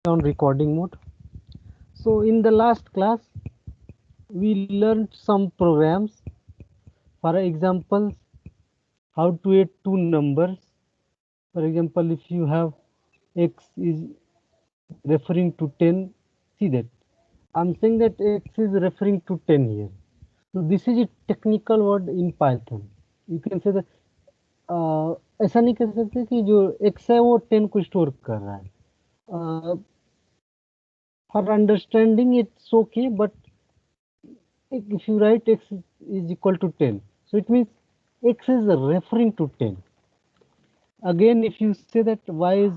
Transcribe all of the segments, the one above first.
on recording mode. So in the last class we learned some programs. For example, how to add two numbers. For example, if you have x is referring to 10, see that I'm saying that x is referring to 10 here. So this is a technical word in Python. You can say that ऐसा नहीं कह सकते कि जो x है वो 10 को store कर रहा है. For understanding it's okay, but if you write x is equal to 10, so it means x is referring to 10. Again, if you say that y is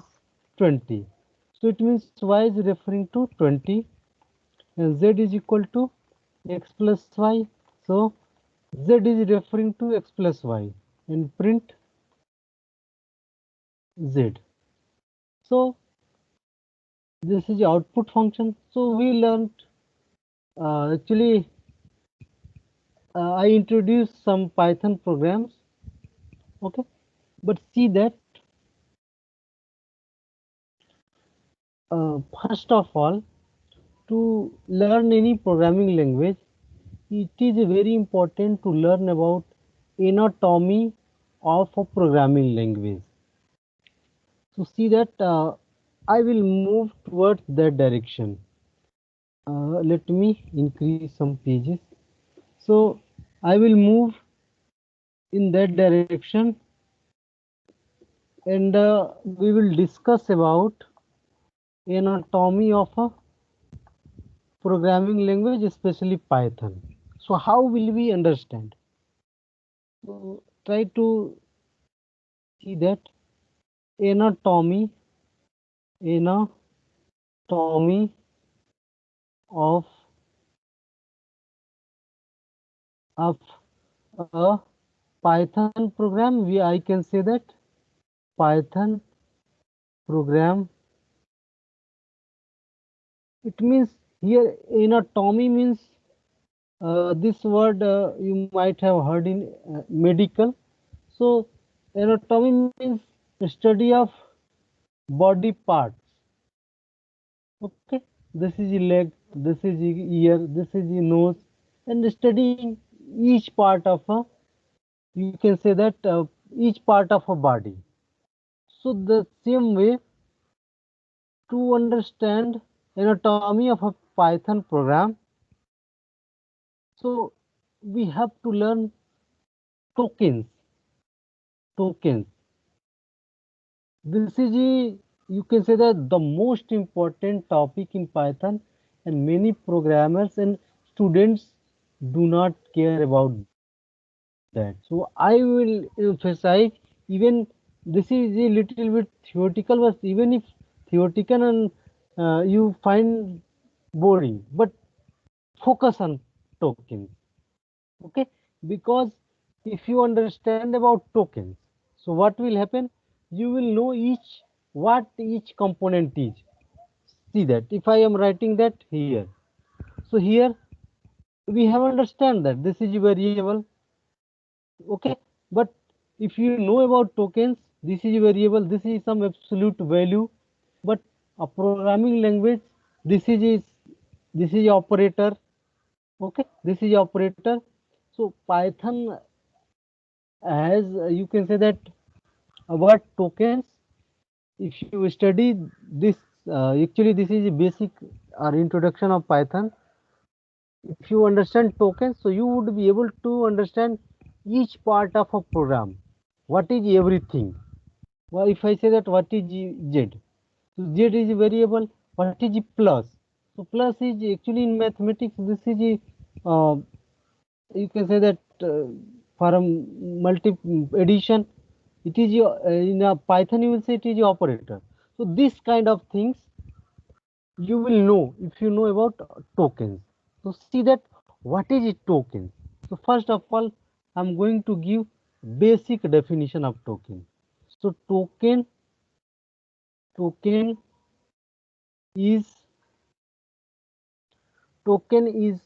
20, so it means y is referring to 20, and z is equal to x plus y, so z is referring to x plus y, and print z. So this is the output function. So we learned actually I introduced some Python programs, okay, but see that first of all, to learn any programming language, it is very important to learn about anatomy of a programming language. So see that I will move towards that direction. Let me increase some pages. So I will move in that direction, and we will discuss about anatomy of a programming language, especially Python. So how will we understand? So try to see that anatomy anatomy of of a Python program. I can say that Python program. It means here anatomy means this word you might have heard in medical. So anatomy means the study of body parts. Okay, this is the leg, this is the ear, this is the nose, and studying each part of a, you can say that each part of a body. So the same way, to understand anatomy of a Python program, so we have to learn tokens. Tokens. This is you can say that the most important topic in Python, and many programmers and students do not care about that. So I will emphasize, even this is a little bit theoretical, but even if theoretical and you find boring, but focus on tokens. Okay, because if you understand about tokens, so what will happen, you will know what each component is. See that if I am writing that here, so here we have understand that this is a variable, okay, but if you know about tokens, this is a variable, this is some absolute value, but a programming language, this is operator, okay, this is operator. So Python has you can say that about tokens. If you study this, actually this is a basic or introduction of Python. If you understand tokens, so you would be able to understand each part of a program, what is everything. Well, if I say that what is z, so z is a variable, what is plus, so plus is actually in mathematics, this is a, you can say that for a multi addition, it is in a Python you will say it is a operator. So this kind of things you will know if you know about tokens. So see that what is a token. So first of all, I'm going to give basic definition of token. So token is token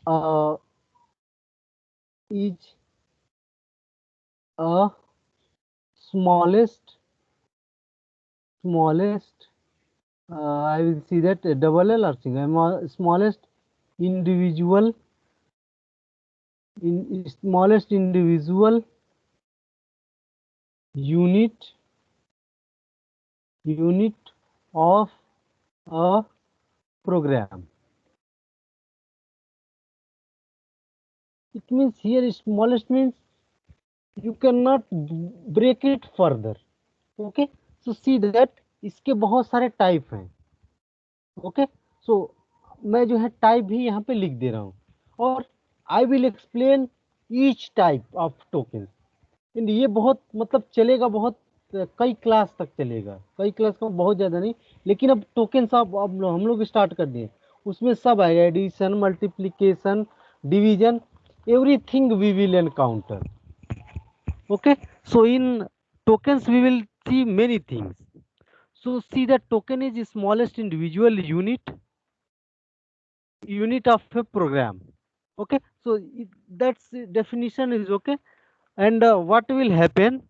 uh, is a smallest I will see that double L or single. Smallest individual smallest individual unit of a program. It means here smallest means you cannot break it further. Okay, so see that इसके बहुत सारे type हैं. Okay, सो मैं जो है type भी यहाँ पे लिख दे रहा हूँ, और I will explain each type of token. ये बहुत मतलब चलेगा, बहुत कई क्लास तक चलेगा, कई क्लास का बहुत ज़्यादा नहीं, लेकिन अब टोकन अब हम लोग स्टार्ट कर दिए. उसमें सब आएगा, addition, multiplication, division, everything we will encounter. Okay, so in tokens we will see many things. So see that token is the smallest individual unit of a program. Okay, so that's definition is okay. And what will happen,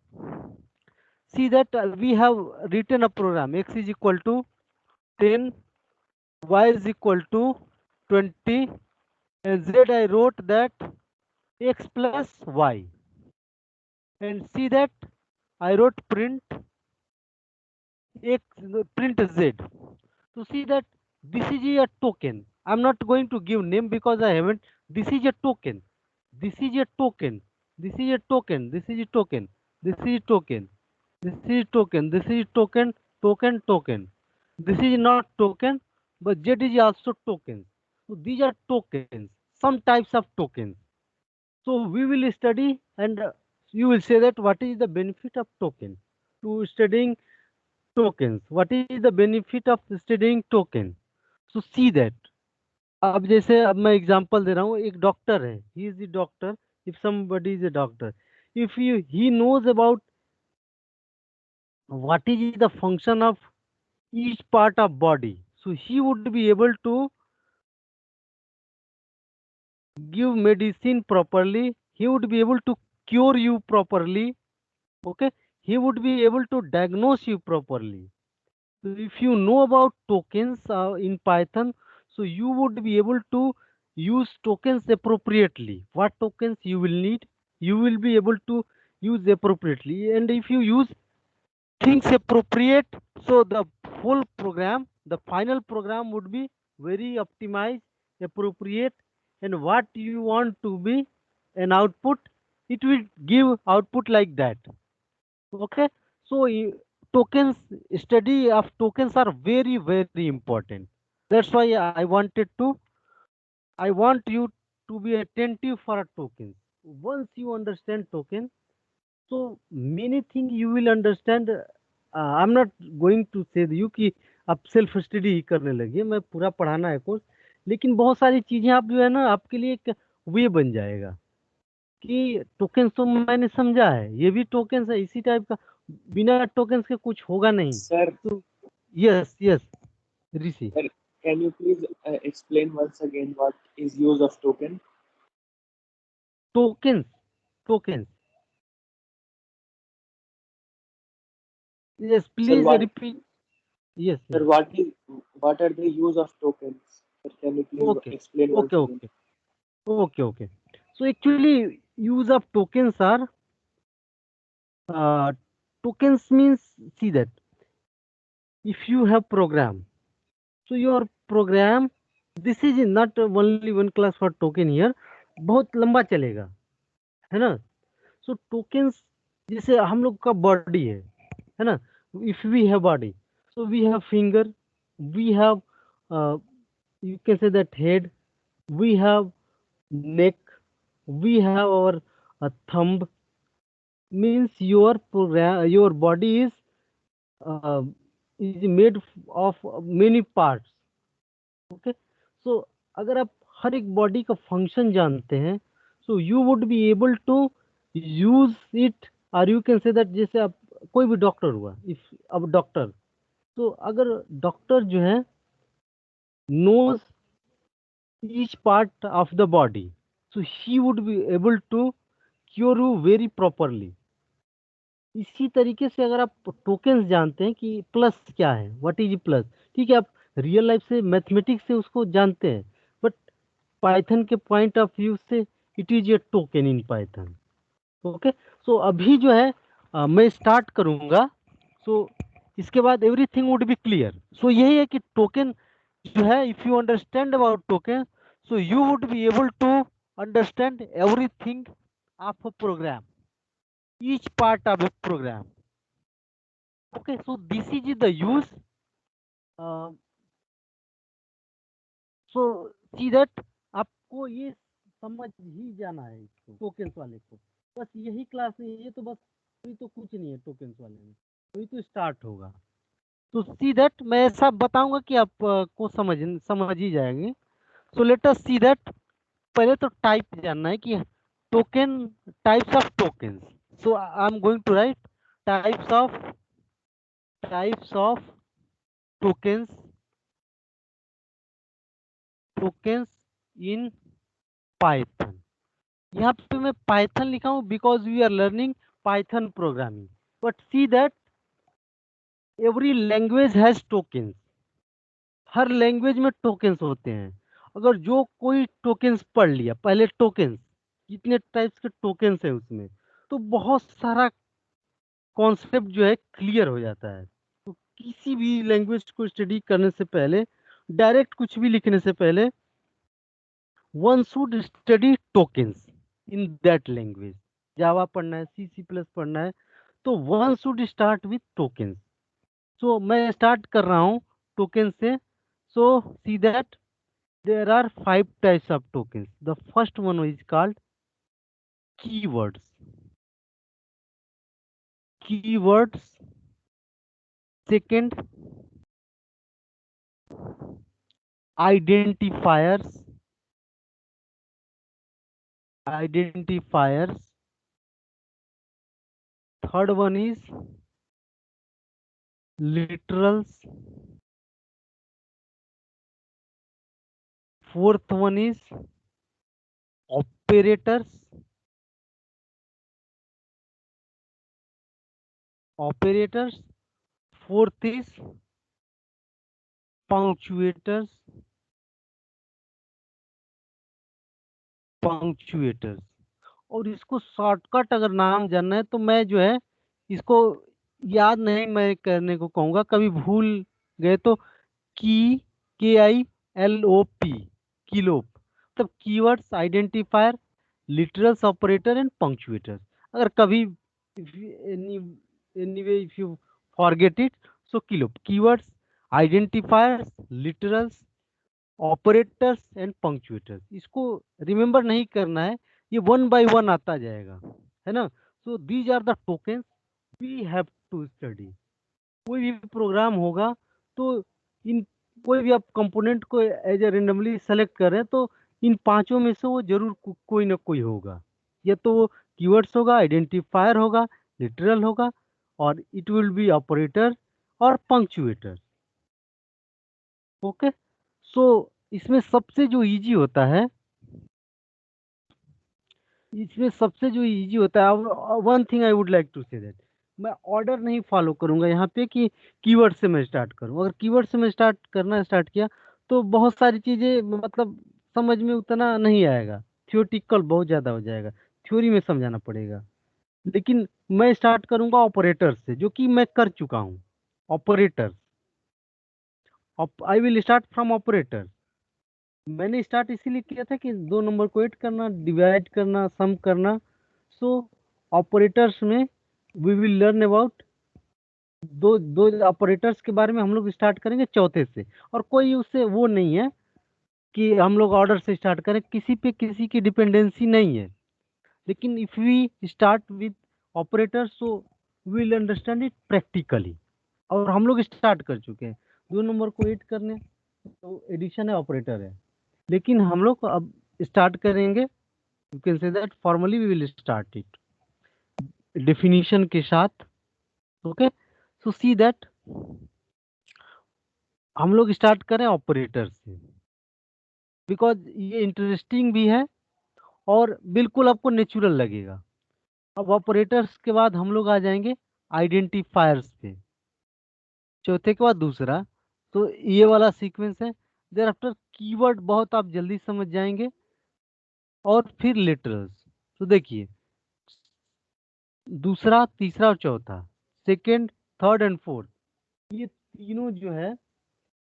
see that we have written a program, x is equal to 10, y is equal to 20, and z I wrote that x plus y. And see that I wrote x print z. To see that this is a token. I'm not going to give name because I haven't. This is a token. This is a token. This is a token. This is a token. This is a token. This is token. This is token. Token. Token. This is not token, but Z is also token. So these are tokens. Some types of tokens. So we will study, and you will say that what is the benefit of token to studying tokens. What is the benefit of studying token? So see that. अब जैसे अब मैं example दे रहा हूँ, एक doctor है, he is the doctor. If somebody is a doctor, if he knows about what is the function of each part of body, so he would be able to give medicine properly, he would be able to cure you properly. Okay, he would be able to diagnose you properly. So if you know about tokens in Python, so you would be able to use tokens appropriately. What tokens you will need, you will be able to use appropriately. And if you use things appropriate, so the whole program, the final program would be very optimized, appropriate, and what you want to be an output, it will give output like that. Okay, so tokens, study of tokens are very very important. That's why I want you to be attentive for a token. Once you understand token, so many things you will understand. I'm not going to say you कि आप self study ही करने लगे, मैं पूरा पढ़ाना है course, लेकिन बहुत सारी चीजें आप जो है ना, आपके लिए एक वे बन जाएगा कि टोकन्स तो मैंने समझा है, ये भी टोकन्स है इसी टाइप का, बिना टोकन्स के कुछ होगा नहीं. Sir, तो yes yes Rishi. sir, can you please explain once again what is use of token? Tokens tokens yes Sir, please what repeat. Yes sir yes. what are the use of tokens? Sir, can you please okay explain once okay again? Okay okay okay. So actually use of tokens are tokens means, see that if you have program, so your program, this is not only one class for token here, बहुत लंबा चलेगा, है ना. सो tokens, जैसे हम लोग का body है ना, if we have body, so we have finger, we have you can say that head, we have neck, we have our thumb. Means your program, your body uh, is made of many parts. Okay, so अगर आप हर एक body का function जानते हैं, so you would be able to use it. और you can say that, जैसे आप कोई भी डॉक्टर हुआ, इफ अब डॉक्टर, तो अगर डॉक्टर जो है knows each part of the body, so he would be able to cure you very properly. इसी तरीके से अगर आप टोकन्स जानते हैं कि प्लस क्या है, व्हाट इज प्लस, ठीक है, आप रियल लाइफ से मैथमेटिक्स से उसको जानते हैं, बट पाइथन के पॉइंट ऑफ व्यू से it is a token in Python. Okay, so अभी जो है मैं स्टार्ट करूंगा। सो इसके बाद everything would be clear. So यही है कि टोकन जो है, if you understand about token, so you would be able to understand everything of a program, each part of a program. Okay, so this is the use. uh, so see that आपको ये समझ ही जाना है इसको, tokens वाले को। बस यही क्लास है ये, तो बस अभी तो कुछ नहीं है टोकन्स वाले में, अभी तो स्टार्ट होगा। तो सी दैट मैं ऐसा बताऊंगा कि आप को समझ ही जाएंगे। So let us see that. पहले तो टाइप जानना है कि token, types of tokens. So I am going to write types of types of tokens, tokens in Python. यहाँ पे मैं पाइथन लिखा हूँ because we are learning Python programming. But see that every language has tokens, हर language में tokens होते हैं। अगर जो कोई टोकन्स पढ़ लिया, पहले टोकन्स कितने टाइप्स के टोकन्स है उसमें, तो बहुत सारा कॉन्सेप्ट जो है क्लियर हो जाता है। तो किसी भी लैंग्वेज को स्टडी करने से पहले, डायरेक्ट कुछ भी लिखने से पहले, one should study tokens in that language. Java पढ़ना है, सी सी प्लस पढ़ना है, तो one should start with tokens. So मैं स्टार्ट कर रहा हूँ टोकन से। So see that there are 5 types of tokens. The first one is called keywords. Keywords. Second, identifiers. Identifiers. Third one is literals. Fourth one is operators. Operators. Fourth is punctuators. Punctuators. और इसको shortcut अगर नाम जानना है तो मैं जो है इसको याद नहीं मैं करने को कहूंगा, कभी भूल गए तो की, KILOP, किलोप। मतलब keywords, identifier, literals, operator and punctuators. अगर कभी anyway if you forget it, so KILOP, keywords, identifiers, literals, operators and punctuators. इसको रिमेंबर नहीं करना है, ये वन बाय वन आता जाएगा, है ना। So these are the tokens we have to study. कोई भी प्रोग्राम होगा तो इन, कोई भी आप कंपोनेंट को एज ए रेंडमली सेलेक्ट करें तो इन पांचों में से वो जरूर कोई ना कोई होगा। या तो वो कीवर्ड्स होगा, आइडेंटिफायर होगा, लिटरल होगा, और इट विल बी ऑपरेटर और पंक्चुएटर। ओके, सो इसमें सबसे जो इजी होता है, इसमें सबसे जो इजी होता है, one thing I would like to say that मैं ऑर्डर नहीं फॉलो करूंगा यहाँ पे कि कीवर्ड से मैं स्टार्ट करूँ। अगर कीवर्ड से मैं स्टार्ट किया तो बहुत सारी चीजें मतलब समझ में उतना नहीं आएगा, थियोटिकल बहुत ज्यादा हो जाएगा, थ्योरी में समझाना पड़ेगा। लेकिन मैं स्टार्ट करूंगा ऑपरेटर से, जो कि मैं कर चुका हूँ। Operator, I will start from operator. मैंने स्टार्ट इसीलिए किया था कि दो नंबर को ऐड करना, डिवाइड करना, सम करना। सो ऑपरेटर्स में वी विल लर्न अबाउट दो दो ऑपरेटर्स के बारे में हम लोग स्टार्ट करेंगे चौथे से। और कोई उससे वो नहीं है कि हम लोग ऑर्डर से स्टार्ट करें, किसी पे किसी की डिपेंडेंसी नहीं है। लेकिन if we start with operators so we will understand it practically. और हम लोग स्टार्ट कर चुके हैं दो नंबर को ऐड करने, तो एडिशन है, ऑपरेटर है। लेकिन हम लोग अब स्टार्ट करेंगे, you can say that formally we will start it definition के साथ। ओके, सो सी दैट हम लोग स्टार्ट करें ऑपरेटर से, बिकॉज ये इंटरेस्टिंग भी है और बिल्कुल आपको नेचुरल लगेगा। अब ऑपरेटर्स के बाद हम लोग आ जाएंगे आइडेंटिफायर्स पे, चौथे के बाद दूसरा। तो ये वाला सीक्वेंस है। देर आफ्टर कीवर्ड बहुत आप जल्दी समझ जाएंगे, और फिर लिटरल्स। तो देखिए, दूसरा, तीसरा और चौथा, सेकंड, थर्ड एंड फोर्थ, ये तीनों जो है,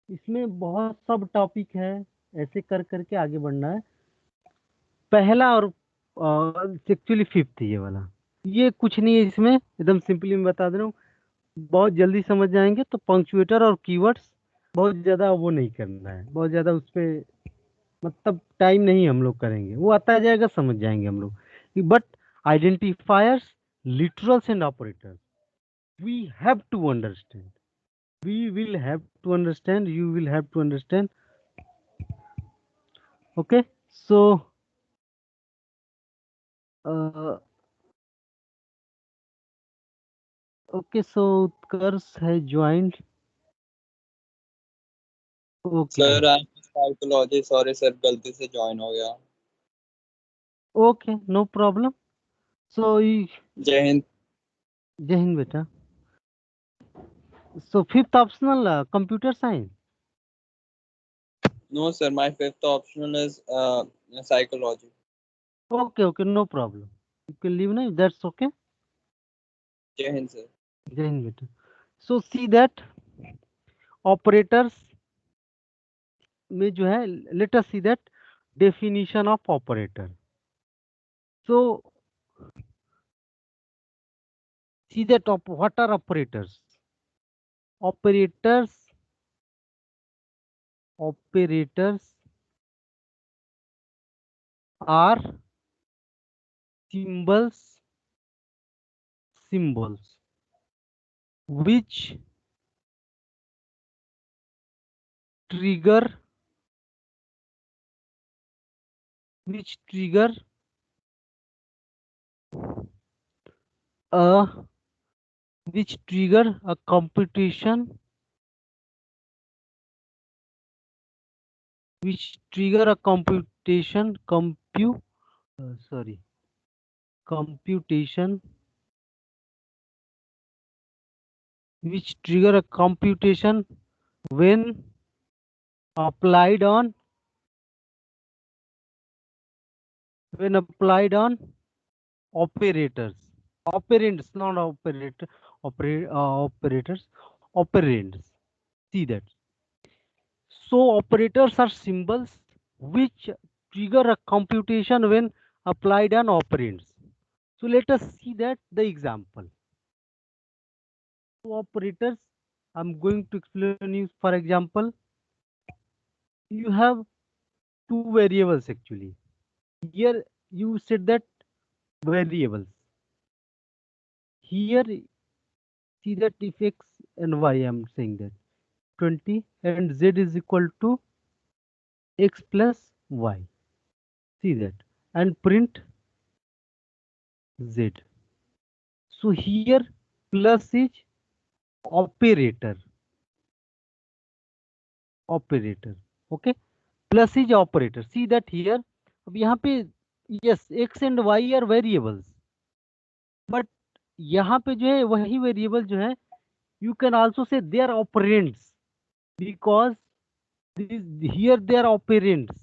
इसमें बहुत सब टॉपिक है, ऐसे कर करके आगे बढ़ना है। पहला और एक्चुअली फिफ्थ ये वाला, ये कुछ नहीं है इसमें, एकदम सिंपली मैं बता दे रहा हूँ, बहुत जल्दी समझ जाएंगे। तो पंक्चुएटर और कीवर्ड्स बहुत ज़्यादा वो नहीं करना है, बहुत ज़्यादा उस पर मतलब टाइम नहीं हम लोग करेंगे, वो आता जाएगा, समझ जाएंगे हम लोग। But identifiers, literals and operators, we have to understand, we will have to understand, you will have to understand. Okay, so uh, okay, so Utkarsh has joined. Okay, sir I psychology, sorry sir, गलती से join हो गया। okay, no problem. So जय हिंद। जय हिंद बेटा। So fifth optional, computer science. No sir, my fifth optional is psychology. Okay, okay, no problem. You can leave now. That's okay. जय Hind sir. जय हिंद बेटा। So see that operators में जो है, let us see that definition of operator. So see that what are operators? Operators are symbols which trigger a computation, computation which trigger a computation when applied on operators, operands, not operators, operands. See that. So operators are symbols which trigger a computation when applied on operands. So let us see that the example. So operators, I'm going to explain you. For example, you have two variables actually. Here you said that variables. Here see that if x and y, I'm saying that 20 and z is equal to x plus y. See that, and print z. So here plus is operator. Okay, plus is operator. See that here, अब यहाँ पे yes x and y are variables, but यहाँ पे जो है वही variable जो है, you can also say they are operands, because here they are operands.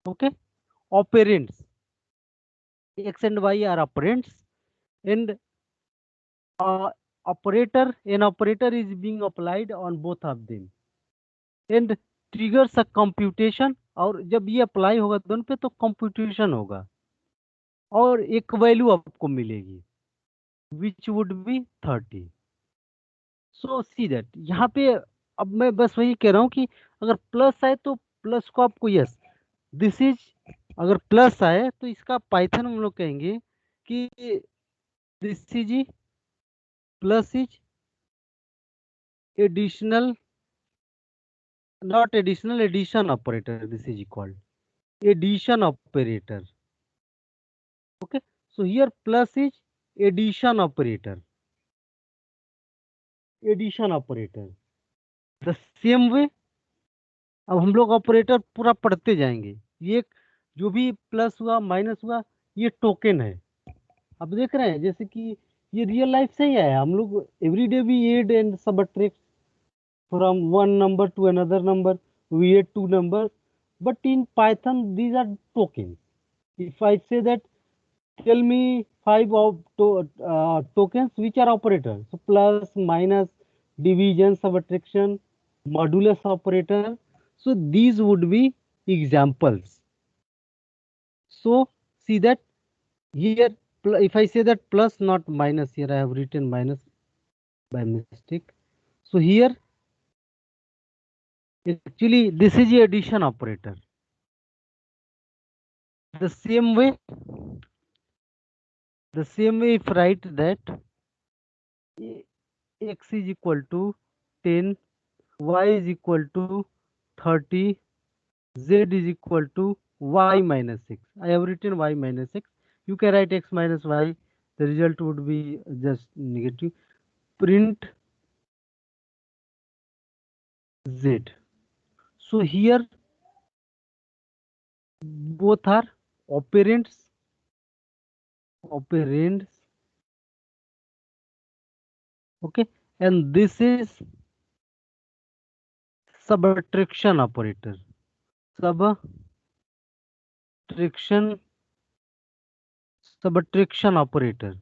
Okay, operands, x and y are operands, and an operator is being applied on both of them and triggers a computation, और जब ये apply होगा दोनों पे तो computation होगा और एक वैल्यू आपको मिलेगी which would be 30। So see that यहाँ पे, अब मैं बस वही कह रहा हूँ कि अगर प्लस आए तो प्लस को आपको यस दिस इज, अगर प्लस आए तो इसका पाइथन हम लोग कहेंगे कि this is plus is additional, not additional, addition operator, this is called addition operator. Okay, so here plus is addition operator, the same way अब हम लोग ऑपरेटर पूरा पढ़ते जाएंगे, ये जो भी प्लस हुआ माइनस हुआ ये टोकन है। अब देख रहे हैं जैसे कि ये रियल लाइफ से ही है, हम लोग everyday we add and subtract from one number to another number, we add two numbers, but in Python these are tokens. If I say that tell me five of tokens which are operators, so plus, minus, division, subtraction, modulus operator, so these would be examples. So see that here, if I say that plus, not minus, here I have written minus by mistake. So here actually this is the addition operator. The same way, if write that x is equal to 10, y is equal to 30, z is equal to y minus 6. I have written y minus 6. You can write x minus y. The result would be just negative. Print z. So here both are operands. Okay, and this is subtraction operator. Subtraction operator.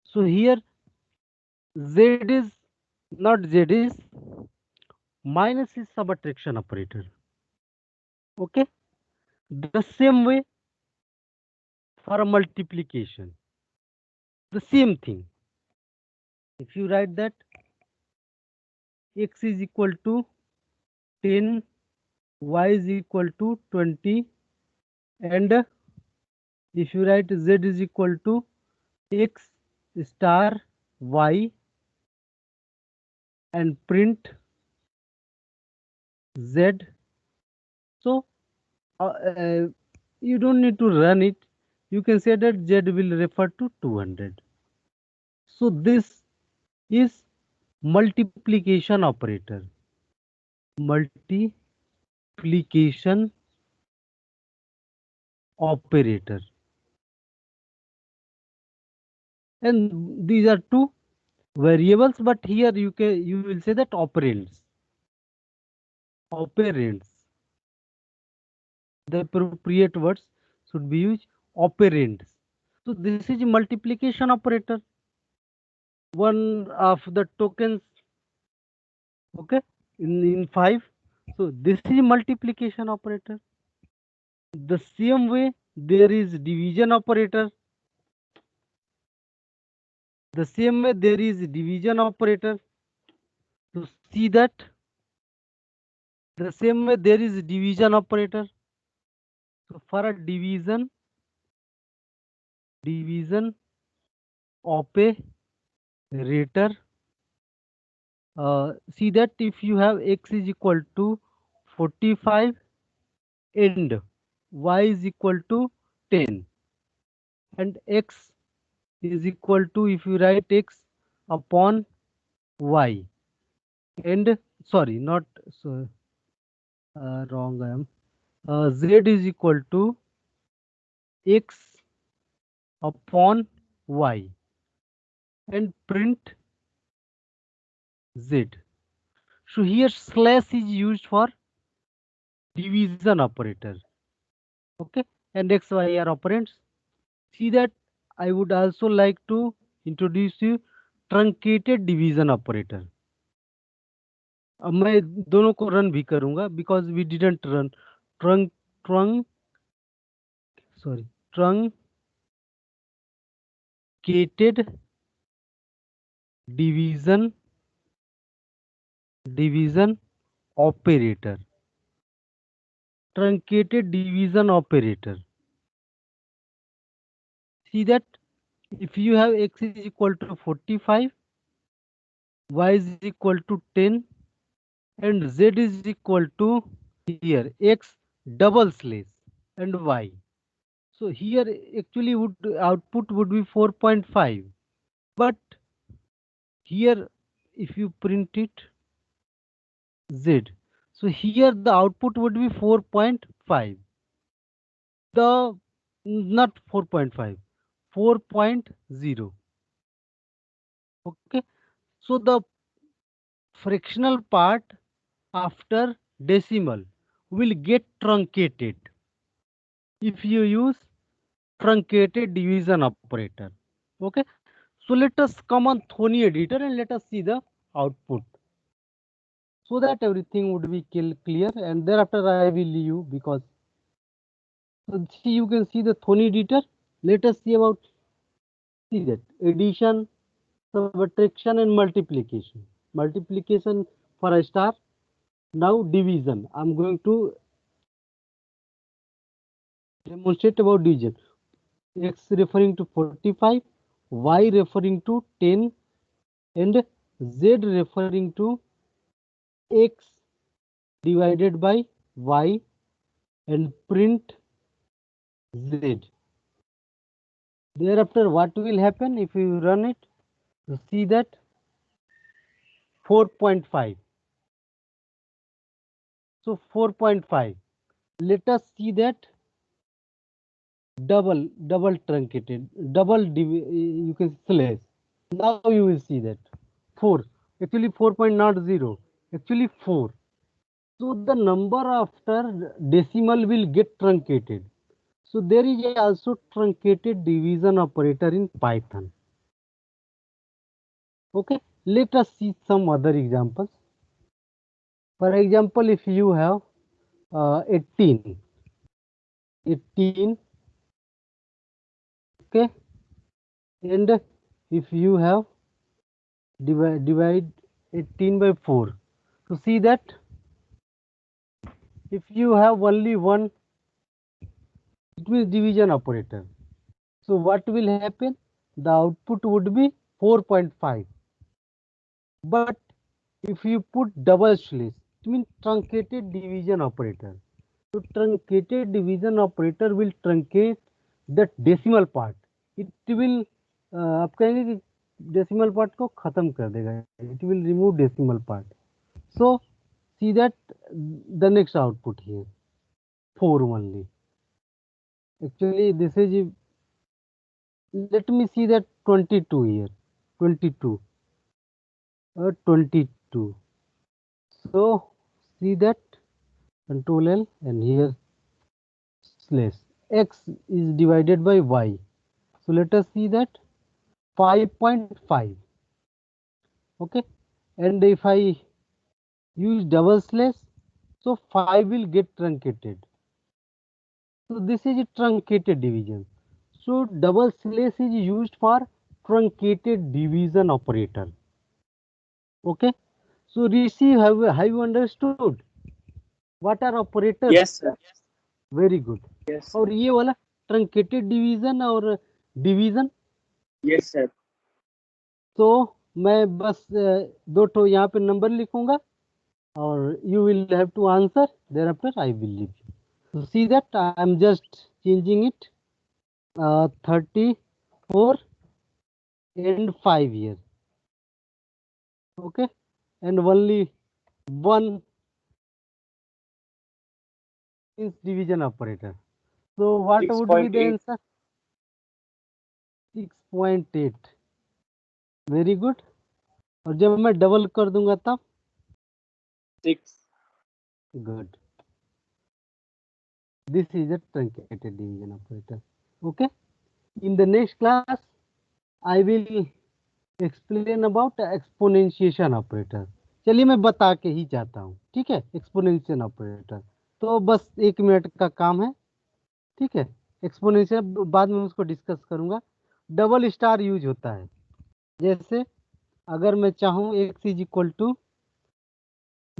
So here z is not z is minus is subtraction operator. Okay, the same way for multiplication, the same thing. If you write that x is equal to 10, y is equal to 20, and if you write z is equal to x star y and print z, so you don't need to run it. You can say that z will refer to 200. So this is multiplication operator. Multiplication operator. And these are two variables, but here you will say that operands. The appropriate words should be used operands. So this is multiplication operator. One of the tokens, okay, in 5. So this is multiplication operator. The same way there is division operator. The same way there is division operator. To see that, the same way there is division operator. So for a division operator, see that if you have x is equal to 45 and y is equal to 10, and x is equal to, if you write x upon y, and sorry, not so wrong, I am z is equal to x upon y and print z. So here slash is used for division operator. Okay, and x, y are operands. See that I would also like to introduce you truncated division operator. अब मैं दोनों को run भी करूंगा because we didn't run truncated division operator. Truncated division operator. See that if you have x is equal to 45, y is equal to 10, and z is equal to here x double slash and y. So here actually output would be 4.5, but here if you print it z, So here the output would be 4.5. The not 4.5, 4.0. Okay. So the fractional part after decimal will get truncated if you use truncated division operator. Okay. So let us come on Thony editor and let us see the output, so that everything would be clear, and thereafter I will leave you because so see, you can see the Thony editor. Let us see about see that addition, subtraction and multiplication. Multiplication for a star. Now division. I'm going to demonstrate about division. X referring to 45, Y referring to 10 and Z referring to X divided by Y and print Z. Thereafter what will happen if you run it? You see that 4.5. So 4.5. Let us see that double truncated, you can slash. Now you will see that 4, actually 4.0, actually 4. So the number after decimal will get truncated. So there is also truncated division operator in Python. Okay, let us see some other examples. For example, if you have 18, okay, and if you have divide 18 by 4, to see that if you have only one, it means division operator. So what will happen? The output would be 4.5. But if you put double slash, it means truncated division operator. So truncated division operator will truncate the decimal part. It will आप कहेंगे कि decimal part को खत्म कर देगा. It will remove decimal part. So see that the next output here 4 only. Actually this is, let me see that 22 here, 22, 22. So see that control L and here slash x is divided by y. So let us see that 5.5. Okay, and if I use double slash, so 5 will get truncated. So this is a truncated division. So double slash is used for truncated division operator. Okay, so Rishi, have you understood what are operators? Yes, sir. Very good. Yes, sir. और ये वाला truncated division और division, Yes, sir. तो मैं बस दो ठो यहाँ पे नंबर लिखूंगा और you will have to answer. Thereafter I will leave you. So see that I am just changing it. 34 and 5 here. Okay, and only one is division operator. So what would be the 6.8. answer? 6.8. Very good. और जब मैं double कर दूंगा तब 6. good. This is a truncated division operator. Okay. In the next class, I will explain about exponentiation operator. चलिए मैं बता के ही जाता हूँ. ठीक है, exponentiation operator. तो बस 1 मिनट का काम है. ठीक है, एक्सपोनेंशियल बाद में उसको डिस्कस करूंगा. डबल स्टार यूज होता है. जैसे अगर मैं चाहूँ x इज इक्वल टू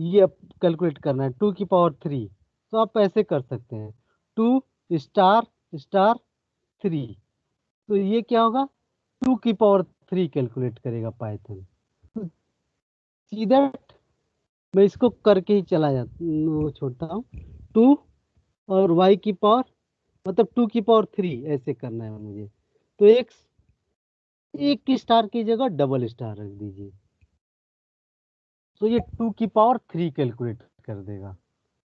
ये कैलकुलेट करना है 2 की पावर 3, तो आप ऐसे कर सकते हैं 2 स्टार स्टार 3. तो ये क्या होगा? 2 की पावर 3 कैलकुलेट करेगा पाइथन. सी दैट मैं इसको करके ही चला जाता छोड़ता हूँ. 2 और y की पावर मतलब 2 की पावर 3 ऐसे करना है मुझे. तो एक स्टार की जगह डबल स्टार रख दीजिए. तो ये 2 की पावर 3 कैलकुलेट कर देगा।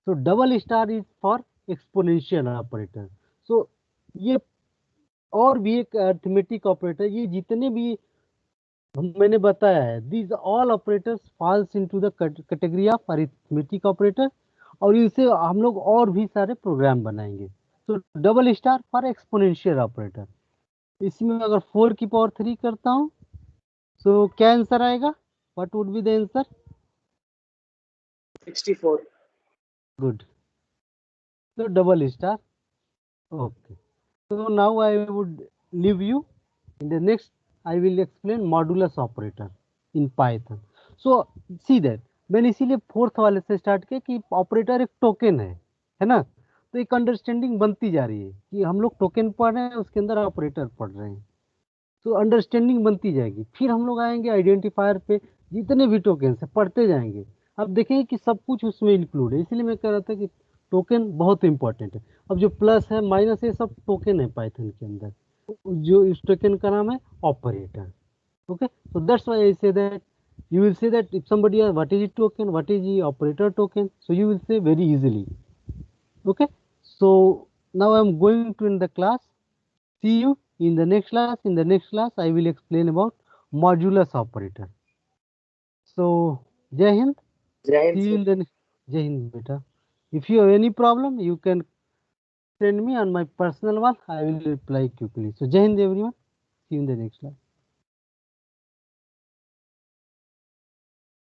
तो double star is for exponential operator. So ये और भी एक अरिथमेटिक ऑपरेटर, ये जितने भी मैंने बताया है, these all operators falls into the category of arithmetic operator, और इसे हम लोग और भी सारे प्रोग्राम बनाएंगे। तो double star for exponential operator, इसमें अगर 4 की पावर 3 करता हूँ तो क्या आंसर आएगा? What would be the answer? 64. Good. तो double star. Okay, so now I would leave you. In the next I will explain modulus operator in Python. So see that मैंने इसीलिए फोर्थ वाले से स्टार्ट किया कि operator एक token है ना। तो एक अंडरस्टैंडिंग बनती जा रही है कि हम लोग टोकन पढ़ रहे हैं, उसके अंदर ऑपरेटर पढ़ रहे हैं, तो अंडरस्टैंडिंग बनती जाएगी। फिर हम लोग आएंगे आइडेंटिफायर पे, जितने भी टोकन है पढ़ते जाएंगे, अब देखेंगे कि सब कुछ उसमें इंक्लूड है। इसलिए मैं कह रहा था कि टोकन बहुत इंपॉर्टेंट है। अब जो प्लस है माइनस है सब टोकन है पाइथन के अंदर, जो इस टोकन का नाम है operator. okay, so that's why I say that you will say that if somebody asks what is a token, what is the operator token, so you will say very easily. Okay, so now I am going to end the class. See you in the next class. In the next class I will explain about modulus operator. So Jai Hind. Jai Hind, See you sir. in the Jai Hind beta. If you have any problem you can send me on my personal one, I will reply quickly. So Jai Hind everyone, see you in the next class.